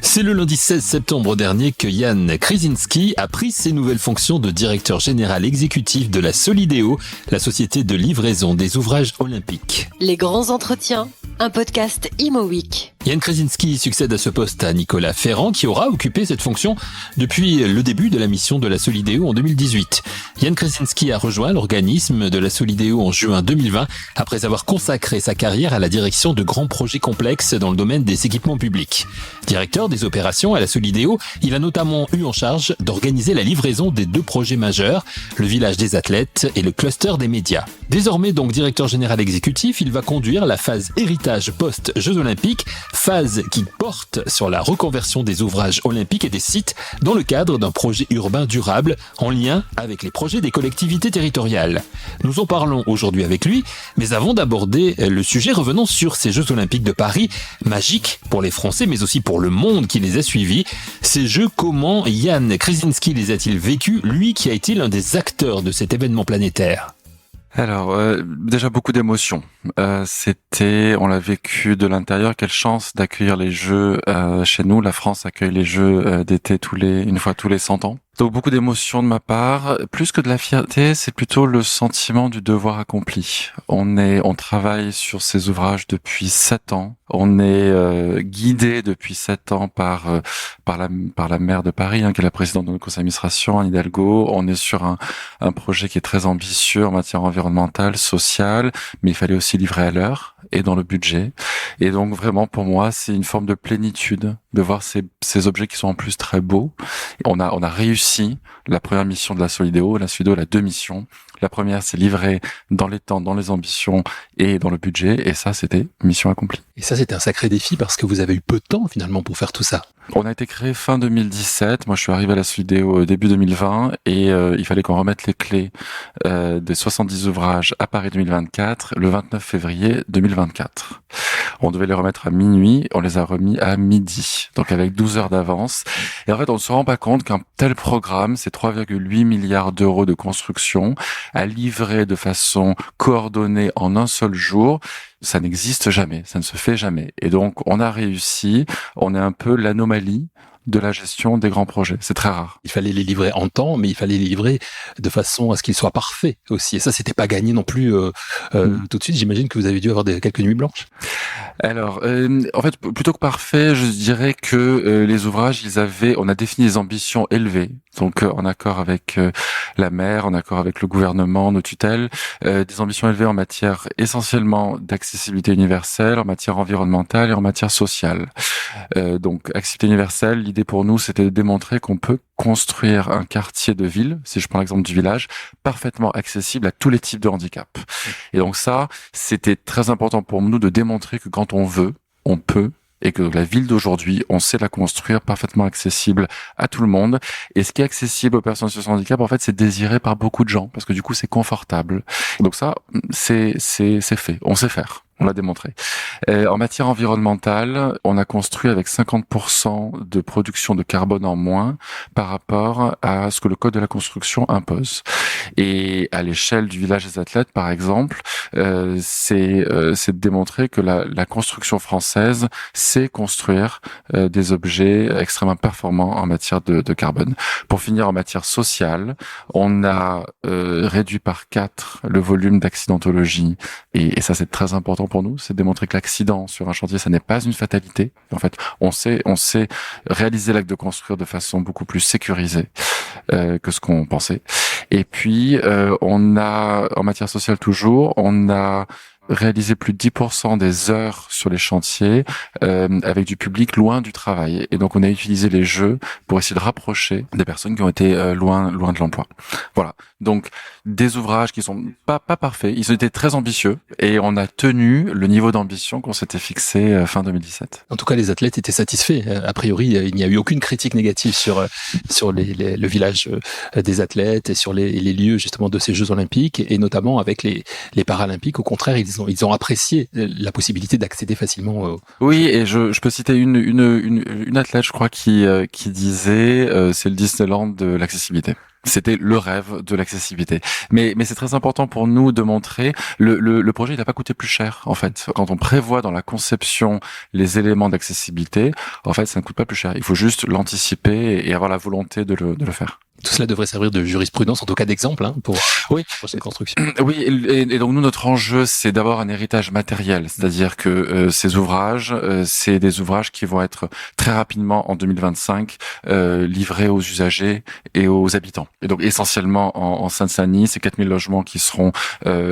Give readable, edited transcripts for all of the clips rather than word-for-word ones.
C'est le lundi 16 septembre dernier que Jan Křetínský a pris ses nouvelles fonctions de directeur général exécutif de la Solideo, la société de livraison des ouvrages olympiques. Les grands entretiens, un podcast Imo Week. Jan Křetínský succède à ce poste à Nicolas Ferrand qui aura occupé cette fonction depuis le début de la mission de la Solideo en 2018. Jan Křetínský a rejoint l'organisme de la Solideo en juin 2020 après avoir consacré sa carrière à la direction de grands projets complexes dans le domaine des équipements publics. Directeur des opérations à la Solideo, il a notamment eu en charge d'organiser la livraison des 2 projets majeurs, le village des athlètes et le cluster des médias. Désormais donc directeur général exécutif, il va conduire la phase héritage post-Jeux Olympiques, phase qui porte sur la reconversion des ouvrages olympiques et des sites dans le cadre d'un projet urbain durable en lien avec les projets des collectivités territoriales. Nous en parlons aujourd'hui avec lui, mais avant d'aborder le sujet, revenons sur ces Jeux Olympiques de Paris, magiques pour les Français mais aussi pour le monde qui les a suivis. Ces Jeux, comment Jan Křetínský les a-t-il vécus, lui qui a été l'un des acteurs de cet événement planétaire ? Alors, déjà beaucoup d'émotions. On l'a vécu de l'intérieur. Quelle chance d'accueillir les Jeux chez nous. La France accueille les Jeux d'été une fois tous les 100 ans. Donc beaucoup d'émotions de ma part. Plus que de la fierté, c'est plutôt le sentiment du devoir accompli. On travaille sur ces ouvrages depuis 7 ans. On est guidé depuis 7 ans par la maire de Paris, qui est la présidente de notre conseil d'administration, Anne Hidalgo. On est sur un projet qui est très ambitieux en matière environnementale, sociale, mais il fallait aussi livrer à l'heure et dans le budget. Et donc vraiment pour moi, c'est une forme de plénitude de voir ces objets qui sont en plus très beaux. On a réussi la première mission de la Solideo. La Solideo a 2 missions. La première, c'est livrer dans les temps, dans les ambitions et dans le budget. Et ça, c'était mission accomplie. Et ça, c'était un sacré défi parce que vous avez eu peu de temps finalement pour faire tout ça. On a été créé fin 2017. Moi, je suis arrivé à la Solideo début 2020 et il fallait qu'on remette les clés des 70 ouvrages à Paris 2024 le 29 février 2024. On devait les remettre à minuit, on les a remis à midi, donc avec 12 heures d'avance. Et en fait, on ne se rend pas compte qu'un tel programme, c'est 3,8 milliards d'euros de construction, à livrer de façon coordonnée en un seul jour. Ça n'existe jamais, ça ne se fait jamais. Et donc, on a réussi, on est un peu l'anomalie de la gestion des grands projets. C'est très rare. Il fallait les livrer en temps, mais il fallait les livrer de façon à ce qu'ils soient parfaits aussi. Et ça, c'était pas gagné non plus tout de suite. J'imagine que vous avez dû avoir quelques nuits blanches. Alors, en fait, plutôt que parfait, je dirais que les ouvrages, on a défini des ambitions élevées. Donc, en accord avec la maire, en accord avec le gouvernement, nos tutelles, des ambitions élevées en matière essentiellement d'accessibilité universelle, en matière environnementale et en matière sociale. Donc, accessibilité universelle, l'idée pour nous, c'était de démontrer qu'on peut construire un quartier de ville, si je prends l'exemple du village, parfaitement accessible à tous les types de handicap. Et donc ça, c'était très important pour nous de démontrer que quand on veut, on peut, et que la ville d'aujourd'hui, on sait la construire parfaitement accessible à tout le monde. Et ce qui est accessible aux personnes en situation de handicap, en fait, c'est désiré par beaucoup de gens, parce que du coup, c'est confortable. Donc ça, c'est fait. On sait faire. On l'a démontré. En matière environnementale, on a construit avec 50% de production de carbone en moins par rapport à ce que le code de la construction impose. Et à l'échelle du village des athlètes, par exemple, c'est de démontrer que la construction française sait construire des objets extrêmement performants en matière de carbone. Pour finir, en matière sociale, on a réduit par 4 le volume d'accidentologie. Et ça, c'est très important pour nous, c'est de démontrer que l'accident sur un chantier, ça n'est pas une fatalité. En fait, on sait réaliser l'acte de construire de façon beaucoup plus sécurisée que ce qu'on pensait. Et puis, on a, en matière sociale toujours, on a réaliser plus de 10% des heures sur les chantiers avec du public loin du travail. Et donc, on a utilisé les jeux pour essayer de rapprocher des personnes qui ont été loin de l'emploi. Voilà. Donc, des ouvrages qui sont pas parfaits. Ils ont été très ambitieux et on a tenu le niveau d'ambition qu'on s'était fixé fin 2017. En tout cas, les athlètes étaient satisfaits. A priori, il n'y a eu aucune critique négative sur le village des athlètes et sur les lieux justement de ces Jeux Olympiques et notamment avec les Paralympiques. Au contraire, ils ils ont apprécié la possibilité d'accéder facilement. Oui, et je peux citer une athlète, je crois, qui disait, c'est le Disneyland de l'accessibilité. C'était le rêve de l'accessibilité. Mais c'est très important pour nous de montrer le projet, il n'a pas coûté plus cher, en fait. Quand on prévoit dans la conception les éléments d'accessibilité, en fait, ça ne coûte pas plus cher. Il faut juste l'anticiper et avoir la volonté de le faire. Tout cela devrait servir de jurisprudence, en tout cas d'exemple, pour cette construction. Oui, et donc nous, notre enjeu, c'est d'avoir un héritage matériel, c'est-à-dire que ces ouvrages, c'est des ouvrages qui vont être très rapidement en 2025 livrés aux usagers et aux habitants. Et donc essentiellement en Seine-Saint-Denis, c'est 4000 logements qui seront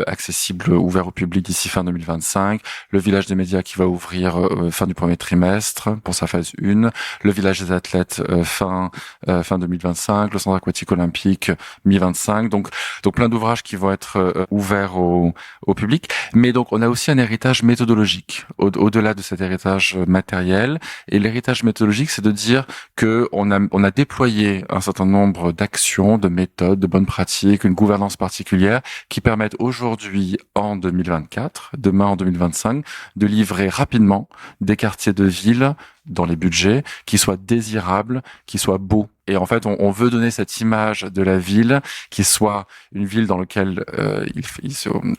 accessibles, ouverts au public d'ici fin 2025. Le village des médias qui va ouvrir fin du premier trimestre pour sa phase 1. Le village des athlètes fin 2025. Le centre aquatique olympique mi-25. Donc plein d'ouvrages qui vont être ouverts au public. Mais donc on a aussi un héritage méthodologique au-delà de cet héritage matériel. Et l'héritage méthodologique, c'est de dire que on a déployé un certain nombre d'actions, de méthodes, de bonnes pratiques, une gouvernance particulière qui permettent aujourd'hui en 2024, demain en 2025, de livrer rapidement des quartiers de ville dans les budgets qui soient désirables, qui soient beaux. Et en fait, on veut donner cette image de la ville qui soit une ville dans laquelle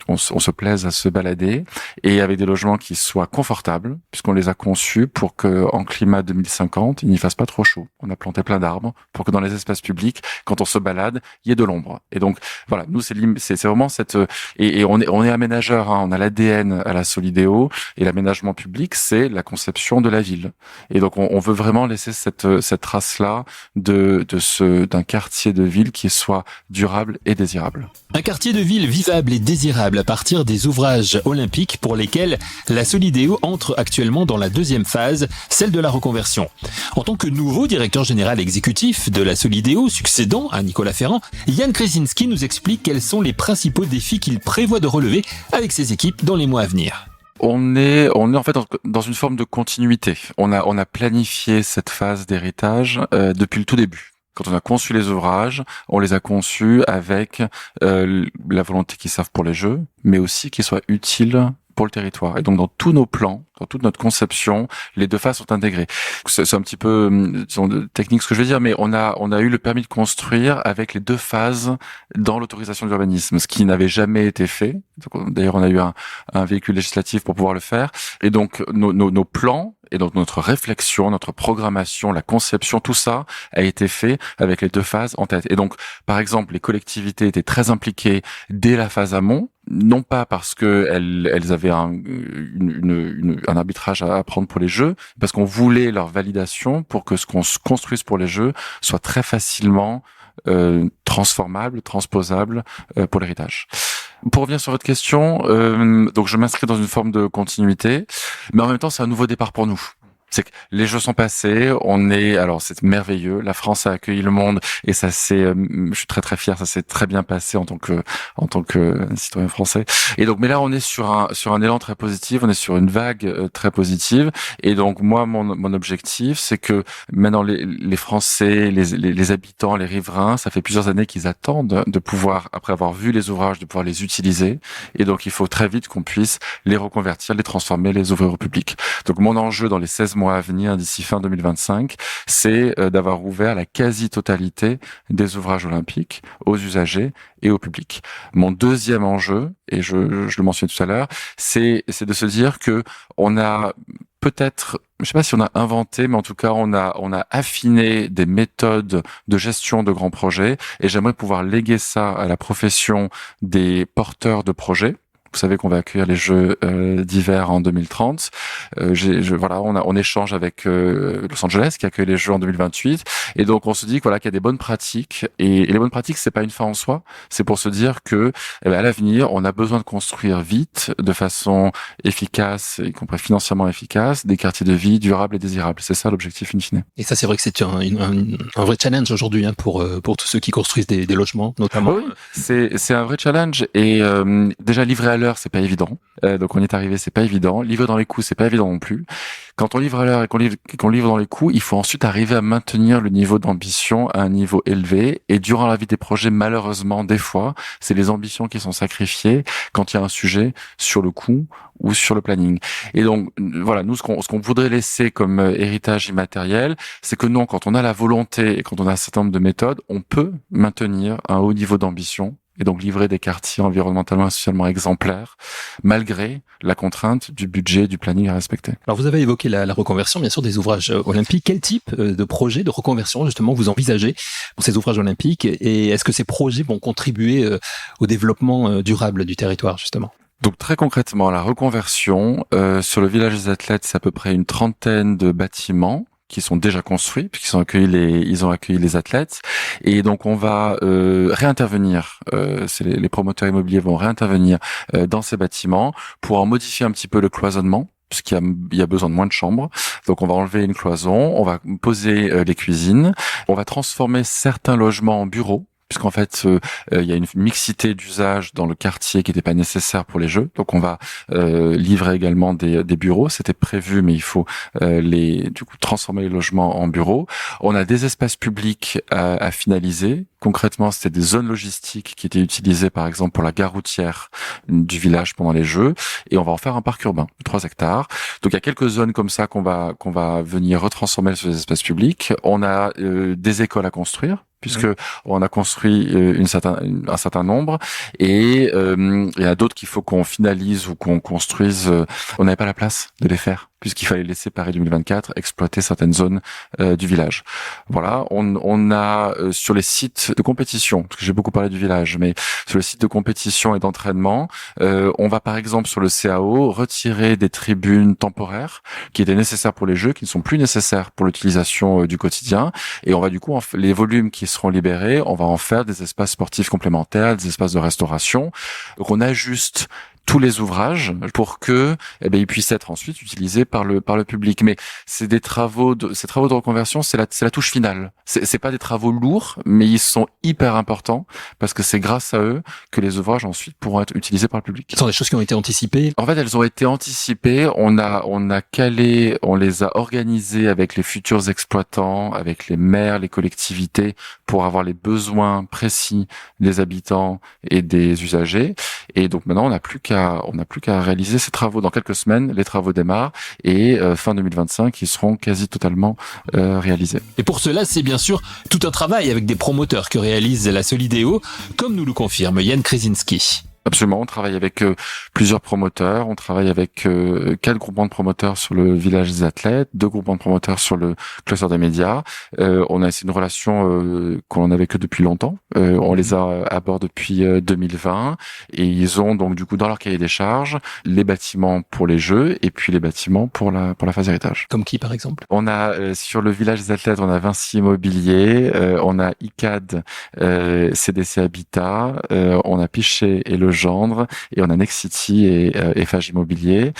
on se plaise à se balader et avec des logements qui soient confortables, puisqu'on les a conçus pour que en climat 2050, il n'y fasse pas trop chaud. On a planté plein d'arbres pour que dans les espaces publics, quand on se balade, il y ait de l'ombre. Et donc voilà, nous c'est vraiment cette et on est aménageur, hein, on a l'ADN à la Solideo et l'aménagement public, c'est la conception de la ville. Et donc on veut vraiment laisser cette trace-là d'un quartier de ville qui soit durable et désirable. Un quartier de ville vivable et désirable à partir des ouvrages olympiques pour lesquels la Solideo entre actuellement dans la deuxième phase, celle de la reconversion. En tant que nouveau directeur général exécutif de la Solideo, succédant à Nicolas Ferrand, Jan Křetínský nous explique quels sont les principaux défis qu'il prévoit de relever avec ses équipes dans les mois à venir. On est en fait dans une forme de continuité. On a planifié cette phase d'héritage depuis le tout début. Quand on a conçu les ouvrages, on les a conçus avec la volonté qu'ils servent pour les jeux, mais aussi qu'ils soient utiles pour le territoire. Et donc dans tous nos plans, dans toute notre conception, les deux phases sont intégrées. C'est un petit peu technique ce que je veux dire, mais on a eu le permis de construire avec les deux phases dans l'autorisation d'urbanisme, ce qui n'avait jamais été fait. D'ailleurs, on a eu un véhicule législatif pour pouvoir le faire. Et donc nos plans et donc notre réflexion, notre programmation, la conception, tout ça a été fait avec les deux phases en tête. Et donc, par exemple, les collectivités étaient très impliquées dès la phase amont, non pas parce que elles avaient un arbitrage à prendre pour les jeux, parce qu'on voulait leur validation pour que ce qu'on construise pour les jeux soit très facilement transformable, transposable pour l'héritage. Pour revenir sur votre question, donc je m'inscris dans une forme de continuité, mais en même temps c'est un nouveau départ pour nous. C'est que les Jeux sont passés, alors c'est merveilleux, la France a accueilli le monde et ça je suis très très fier, ça s'est très bien passé en tant que citoyen français. Et donc, mais là on est sur un élan très positif, on est sur une vague très positive. Et donc moi mon objectif c'est que maintenant les Français, les habitants, les riverains, ça fait plusieurs années qu'ils attendent de pouvoir, après avoir vu les ouvrages, de pouvoir les utiliser. Et donc il faut très vite qu'on puisse les reconvertir, les transformer, les ouvrir au public. Donc mon enjeu dans les 16 mois à venir, d'ici fin 2025, c'est d'avoir ouvert la quasi-totalité des ouvrages olympiques aux usagers et au public. Mon deuxième enjeu, et je le mentionnais tout à l'heure, c'est de se dire que on a peut-être, je sais pas si on a inventé, mais en tout cas on a affiné des méthodes de gestion de grands projets, et j'aimerais pouvoir léguer ça à la profession des porteurs de projets. Vous savez qu'on va accueillir les Jeux d'hiver en 2030. On échange avec Los Angeles qui accueille les Jeux en 2028. Et donc on se dit qu'il y a des bonnes pratiques. Et les bonnes pratiques, c'est pas une fin en soi. C'est pour se dire que à l'avenir, on a besoin de construire vite, de façon efficace, y compris financièrement efficace, des quartiers de vie durables et désirables. C'est ça l'objectif in fine. Et ça, c'est vrai que c'est un vrai challenge aujourd'hui pour tous ceux qui construisent des logements, notamment. Oui, c'est un vrai challenge. Et déjà livré à l'heure, c'est pas évident. Donc on est arrivé, c'est pas évident. Livrer dans les coûts, c'est pas évident non plus. Quand on livre à l'heure et qu'on livre dans les coûts, il faut ensuite arriver à maintenir le niveau d'ambition à un niveau élevé. Et durant la vie des projets, malheureusement, des fois, c'est les ambitions qui sont sacrifiées quand il y a un sujet sur le coût ou sur le planning. Et donc, voilà, nous, ce qu'on voudrait laisser comme héritage immatériel, c'est que non, quand on a la volonté et quand on a un certain nombre de méthodes, on peut maintenir un haut niveau d'ambition et donc livrer des quartiers environnementalement et socialement exemplaires, malgré la contrainte du budget, du planning à respecter. Alors vous avez évoqué la reconversion, bien sûr, des ouvrages olympiques. Quel type de projet de reconversion, justement, vous envisagez pour ces ouvrages olympiques? Et est-ce que ces projets vont contribuer au développement durable du territoire, justement? Donc très concrètement, la reconversion, sur le village des athlètes, c'est à peu près une trentaine de bâtiments qui sont déjà construits, puisqu'ils ont accueilli les athlètes. Et donc on va réintervenir, les promoteurs immobiliers vont réintervenir dans ces bâtiments pour en modifier un petit peu le cloisonnement, puisqu'il y a besoin de moins de chambres. Donc on va enlever une cloison, on va poser les cuisines, on va transformer certains logements en bureaux, puisqu'en fait, il y a une mixité d'usages dans le quartier qui n'était pas nécessaire pour les jeux. Donc, on va livrer également des bureaux. C'était prévu, mais il faut transformer les logements en bureaux. On a des espaces publics à finaliser. Concrètement, c'était des zones logistiques qui étaient utilisées, par exemple, pour la gare routière du village pendant les jeux. Et on va en faire un parc urbain de 3 hectares. Donc, il y a quelques zones comme ça qu'on va venir retransformer sur les espaces publics. On a des écoles à construire, puisque on a construit un certain nombre, et il y a d'autres qu'il faut qu'on finalise ou qu'on construise. On n'avait pas la place de les faire, puisqu'il fallait laisser Paris 2024 exploiter certaines zones du village. Voilà, on a sur les sites de compétition, parce que j'ai beaucoup parlé du village, mais sur les sites de compétition et d'entraînement, on va par exemple sur le CAO retirer des tribunes temporaires qui étaient nécessaires pour les jeux, qui ne sont plus nécessaires pour l'utilisation du quotidien, et on va du coup les volumes qui seront libérés, on va en faire des espaces sportifs complémentaires, des espaces de restauration. Donc on ajuste tous les ouvrages pour que ils puissent être ensuite utilisés par le public. Mais c'est ces travaux de reconversion, c'est la touche finale. C'est pas des travaux lourds, mais ils sont hyper importants parce que c'est grâce à eux que les ouvrages ensuite pourront être utilisés par le public. Ce sont des choses qui ont été anticipées. En fait, elles ont été anticipées. On a calé, on les a organisées avec les futurs exploitants, avec les maires, les collectivités, pour avoir les besoins précis des habitants et des usagers. Et donc maintenant, on n'a plus qu'à réaliser ces travaux. Dans quelques semaines, les travaux démarrent et fin 2025, ils seront quasi totalement réalisés. Et pour cela, c'est bien sûr tout un travail avec des promoteurs que réalise la Solideo, comme nous le confirme Yann Krasinski. Absolument, on travaille avec plusieurs promoteurs, on travaille avec 4 groupements de promoteurs sur le village des athlètes, 2 groupements de promoteurs sur le cluster des médias. C'est une relation qu'on avait que depuis longtemps. On les a à bord depuis 2020 et ils ont donc du coup dans leur cahier des charges les bâtiments pour les jeux et puis les bâtiments pour la phase héritage. Comme qui par exemple? On a sur le village des athlètes, on a Vinci Immobilier, on a ICAD, CDC Habitat, on a Pichet et Le Gendre, et on a Nexity et FH Immobilier.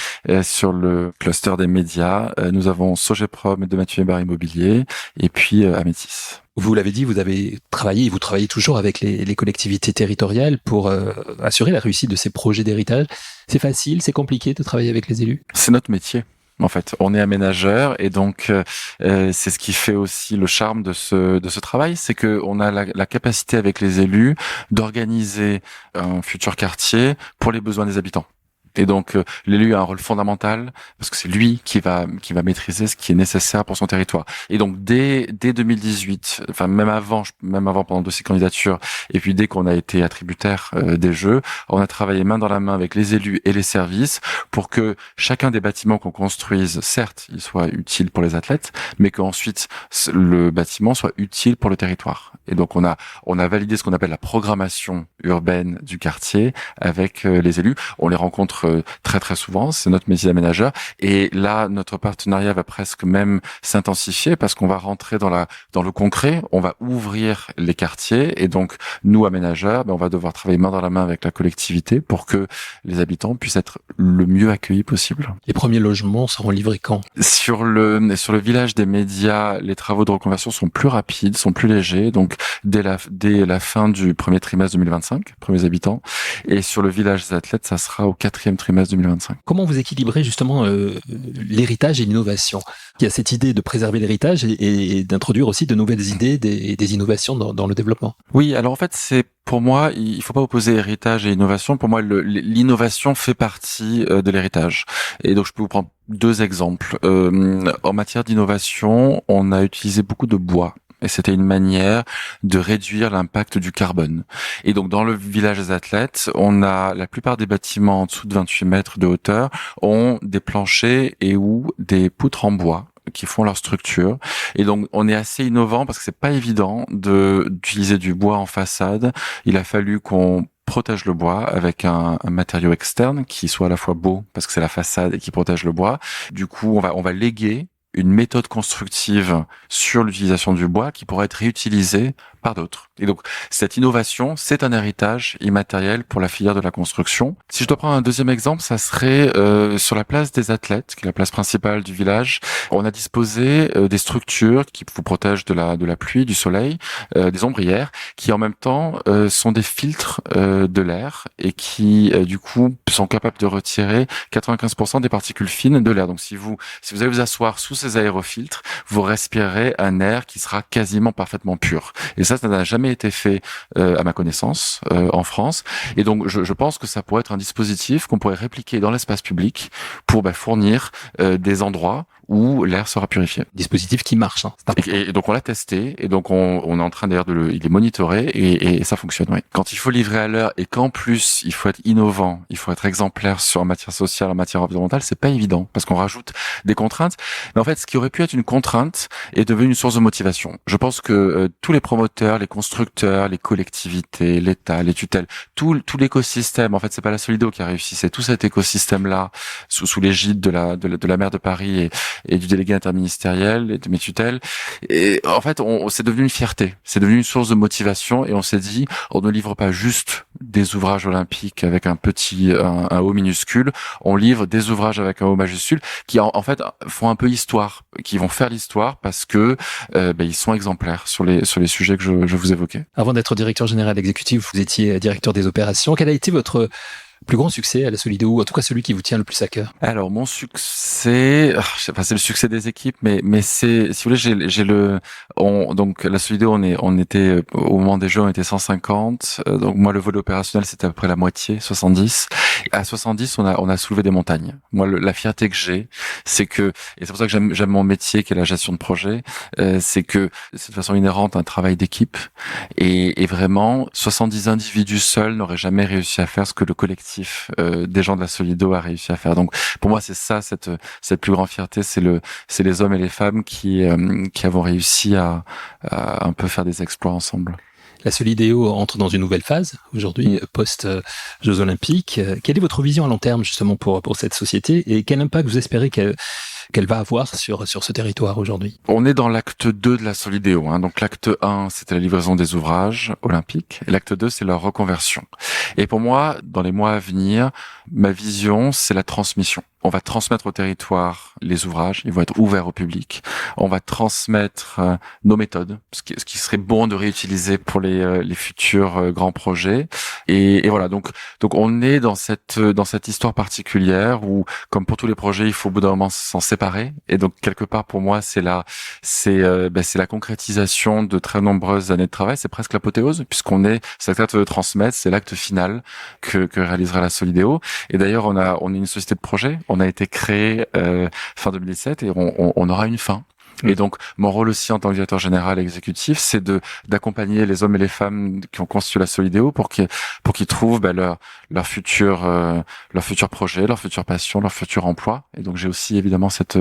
Sur le cluster des médias, nous avons Sogeprom de Mathieu Hébert Immobilier, et puis Amétis. Vous l'avez dit, vous travaillez toujours avec les collectivités territoriales pour assurer la réussite de ces projets d'héritage. C'est facile, c'est compliqué de travailler avec les élus? C'est notre métier. En fait, on est aménageur et donc c'est ce qui fait aussi le charme de ce travail, c'est que on a la capacité avec les élus d'organiser un futur quartier pour les besoins des habitants. Et donc l'élu a un rôle fondamental parce que c'est lui qui va maîtriser ce qui est nécessaire pour son territoire. Et donc dès 2018, enfin même avant pendant le dossier de candidature, et puis dès qu'on a été attributaire des jeux, on a travaillé main dans la main avec les élus et les services pour que chacun des bâtiments qu'on construise, certes, il soit utile pour les athlètes, mais qu'ensuite le bâtiment soit utile pour le territoire. Et donc on a validé ce qu'on appelle la programmation urbaine du quartier avec les élus. On les rencontre rencontre très très souvent. C'est notre métier d'aménageur. Et là, notre partenariat va presque même s'intensifier parce qu'on va rentrer dans le concret. On va ouvrir les quartiers et donc nous aménageurs, on va devoir travailler main dans la main avec la collectivité pour que les habitants puissent être le mieux accueillis possible. Les premiers logements seront livrés quand? Sur le village des médias, les travaux de reconversion sont plus rapides, sont plus légers, donc dès la fin du premier trimestre 2025, premiers habitants. Et sur le village des athlètes, ça sera au 4e trimestre 2025. Comment vous équilibrez justement l'héritage et l'innovation? Il y a cette idée de préserver l'héritage et d'introduire aussi de nouvelles idées, des innovations dans le développement. Oui, alors en fait, pour moi, il faut pas opposer héritage et innovation. Pour moi, l'innovation fait partie de l'héritage. Et donc, je peux vous prendre 2 exemples. En matière d'innovation, on a utilisé beaucoup de bois. Et c'était une manière de réduire l'impact du carbone. Et donc, dans le village des athlètes, la plupart des bâtiments en dessous de 28 mètres de hauteur ont des planchers et ou des poutres en bois qui font leur structure. Et donc, on est assez innovant parce que c'est pas évident d'utiliser du bois en façade. Il a fallu qu'on protège le bois avec un matériau externe qui soit à la fois beau parce que c'est la façade et qui protège le bois. Du coup, on va léguer une méthode constructive sur l'utilisation du bois qui pourra être réutilisée par d'autres. Et donc, cette innovation, c'est un héritage immatériel pour la filière de la construction. Si je dois prendre un deuxième exemple, ça serait sur la place des athlètes, qui est la place principale du village. On a disposé des structures qui vous protègent de la pluie, du soleil, des ombrières, qui en même temps sont des filtres de l'air et qui, du coup, sont capables de retirer 95% des particules fines de l'air. Donc, si vous allez vous asseoir sous ces aérofiltres, vous respirerez un air qui sera quasiment parfaitement pur. Et ça n'a jamais été fait à ma connaissance en France. Et donc, je pense que ça pourrait être un dispositif qu'on pourrait répliquer dans l'espace public pour fournir des endroits où l'air sera purifié. Dispositif qui marche. Hein. Et donc on l'a testé, et donc on est en train d'ailleurs il est monitoré, et ça fonctionne. Oui. Quand il faut livrer à l'heure et qu'en plus il faut être innovant, il faut être exemplaire en matière sociale, en matière environnementale, c'est pas évident parce qu'on rajoute des contraintes. Mais en fait, ce qui aurait pu être une contrainte est devenu une source de motivation. Je pense que tous les promoteurs, les constructeurs, les collectivités, l'État, les tutelles, tout l'écosystème. En fait, c'est pas la Solideo qui a réussi, c'est tout cet écosystème-là sous l'égide de la maire de Paris et du délégué interministériel et de mes tutelles. Et en fait, c'est devenu une fierté, c'est devenu une source de motivation, et on s'est dit, on ne livre pas juste des ouvrages olympiques avec un O minuscule, on livre des ouvrages avec un O majuscule qui en fait font un peu histoire, qui vont faire l'histoire parce que ils sont exemplaires sur les sujets que je vous évoquais. Avant d'être directeur général exécutif, vous étiez directeur des opérations. Quel a été votre plus grand succès à la Solideo, ou en tout cas celui qui vous tient le plus à cœur? Alors mon succès, c'est le succès des équipes, mais c'est, si vous voulez, donc la Solideo, on était au moment des Jeux, on était 150. Donc moi, le volet opérationnel, c'était à peu près la moitié, 70. À 70, on a soulevé des montagnes. Moi, la fierté que j'ai, c'est que, et c'est pour ça que j'aime mon métier, qui est la gestion de projet, c'est que c'est de façon inhérente un travail d'équipe, et vraiment 70 individus seuls n'auraient jamais réussi à faire ce que le collectif des gens de la Solideo a réussi à faire. Donc pour moi, c'est ça, cette plus grande fierté, c'est les hommes et les femmes qui avons réussi à un peu faire des exploits ensemble. La Solideo entre dans une nouvelle phase aujourd'hui, post-Jeux Olympiques. Quelle est votre vision à long terme justement pour cette société, et quel impact vous espérez qu'elle va avoir sur ce territoire aujourd'hui? On est dans l'acte 2 de la Solideo. Donc l'acte 1, c'était la livraison des ouvrages olympiques, et l'acte 2, c'est leur reconversion. Et pour moi, dans les mois à venir, ma vision, c'est la transmission. On va transmettre au territoire les ouvrages, ils vont être ouverts au public. On va transmettre nos méthodes, ce qui serait bon de réutiliser pour les futurs grands projets. Et voilà, donc on est dans cette histoire particulière où, comme pour tous les projets, il faut au bout d'un moment s'en séparer. Et donc quelque part, pour moi, c'est la concrétisation de très nombreuses années de travail. C'est presque l'apothéose, c'est l'acte de transmettre, c'est l'acte final que réalisera la Solideo. Et d'ailleurs, on est une société de projet. On a été créé fin 2017, et on aura une fin. Et donc, mon rôle aussi en tant que directeur général et exécutif, c'est d'accompagner les hommes et les femmes qui ont constitué la Solideo pour qu'ils trouvent leur futur projet, leur future passion, leur futur emploi. Et donc, j'ai aussi évidemment cette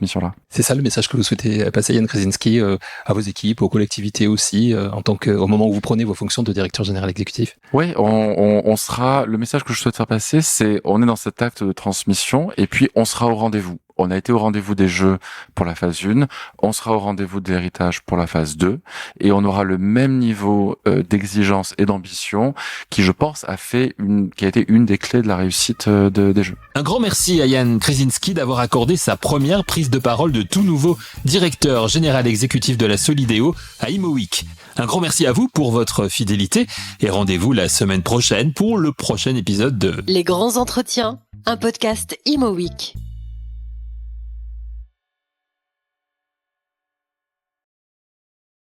mission-là. C'est ça le message que vous souhaitez passer, Yann Krasinski, à vos équipes, aux collectivités aussi, au moment où vous prenez vos fonctions de directeur général exécutif. Oui, on sera. Le message que je souhaite faire passer, c'est on est dans cet acte de transmission et puis on sera au rendez-vous. On a été au rendez-vous des jeux pour la phase 1, on sera au rendez-vous de l'héritage pour la phase 2, et on aura le même niveau d'exigence et d'ambition qui, je pense, qui a été une des clés de la réussite des jeux. Un grand merci à Yann Krasinski d'avoir accordé sa première prise de parole de tout nouveau directeur général exécutif de la Solideo à Imo Week. Un grand merci à vous pour votre fidélité et rendez-vous la semaine prochaine pour le prochain épisode de Les grands entretiens, un podcast Imo Week.